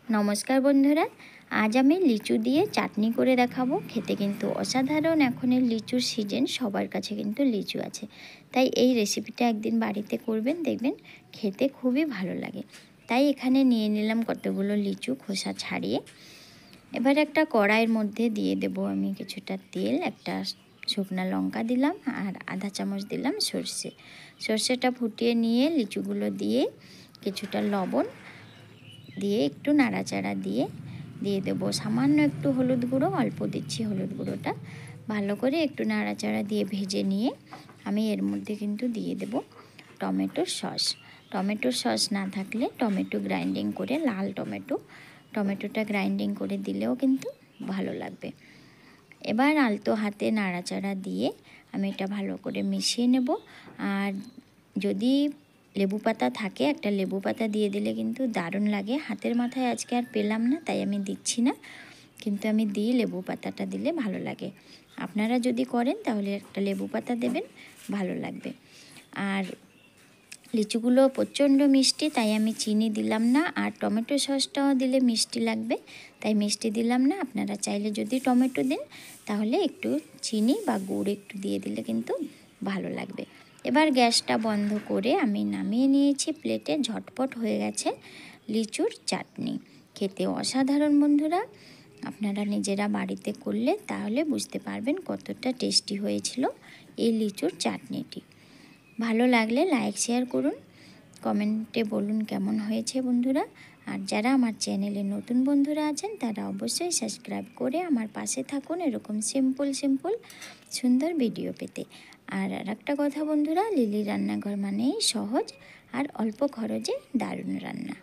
নমস্কার বন্ধুরা, আজ আমি লিচু দিয়ে চাটনি করে দেখাবো। খেতে কিন্তু অসাধারণ। এখনের লিচুর সিজন, সবার কাছে কিন্তু লিচু আছে, তাই এই রেসিপিটা একদিন বাড়িতে করবেন, দেখবেন খেতে খুবই ভালো লাগে। তাই এখানে নিয়ে নিলাম কতগুলো লিচু খোসা ছাড়িয়ে। এবার একটা কড়াইয়ের মধ্যে দিয়ে দেব আমি কিছুটা তেল, একটা শুকনো লঙ্কা দিলাম আর আধা চামচ দিলাম সর্ষে। সর্ষেটা ফুটিয়ে নিয়ে লিচুগুলো দিয়ে কিছুটা লবণ দিয়ে একটু নাড়াচাড়া দিয়ে দেব সামান্য একটু হলুদ গুঁড়ো, অল্প দিচ্ছি হলুদ গুঁড়োটা। ভালো করে একটু নাড়াচাড়া দিয়ে ভেজে নিয়ে আমি এর মধ্যে কিন্তু দিয়ে দেব টমেটোর সস। টমেটোর সস না থাকলে টমেটো গ্রাইন্ডিং করে, লাল টমেটোটা গ্রাইন্ডিং করে দিলেও কিন্তু ভালো লাগবে। এবার আলতো হাতে নাড়াচাড়া দিয়ে আমি এটা ভালো করে মিশিয়ে নেব। আর যদি লেবু পাতা থাকে, একটা লেবু পাতা দিয়ে দিলে কিন্তু দারুণ লাগে। হাতের মাথায় আজকে আর পেলাম না, তাই আমি দিচ্ছি না, কিন্তু আমি দিই, লেবু পাতাটা দিলে ভালো লাগে। আপনারা যদি করেন তাহলে একটা লেবু পাতা দেবেন, ভালো লাগবে। আর লিচুগুলো প্রচণ্ড মিষ্টি, তাই আমি চিনি দিলাম না। আর টমেটো সসটাও দিলে মিষ্টি লাগবে, তাই মিষ্টি দিলাম না। আপনারা চাইলে যদি টমেটো দেন তাহলে একটু চিনি বা গুড় একটু দিয়ে দিলে কিন্তু ভালো লাগবে। এবার গ্যাসটা বন্ধ করে আমি নামিয়ে নিয়েছি প্লেটে। ঝটপট হয়ে গেছে লিচুর চাটনি। খেতে অসাধারণ বন্ধুরা। আপনারা নিজেরা বাড়িতে করলে তাহলে বুঝতে পারবেন কতটা টেস্টি হয়েছিল এই লিচুর চাটনিটি। ভালো লাগলে লাইক শেয়ার করুন, কমেন্টে বলুন কেমন হয়েছে বন্ধুরা। আর যারা আমার চ্যানেলে নতুন বন্ধুরা আছেন তারা অবশ্যই সাবস্ক্রাইব করে আমার পাশে থাকুন, এরকম সিম্পল সুন্দর ভিডিও পেতে। আর একটা কথা বন্ধুরা, লিলি রান্নাঘর মানেই সহজ আর অল্প খরচে দারুণ রান্না।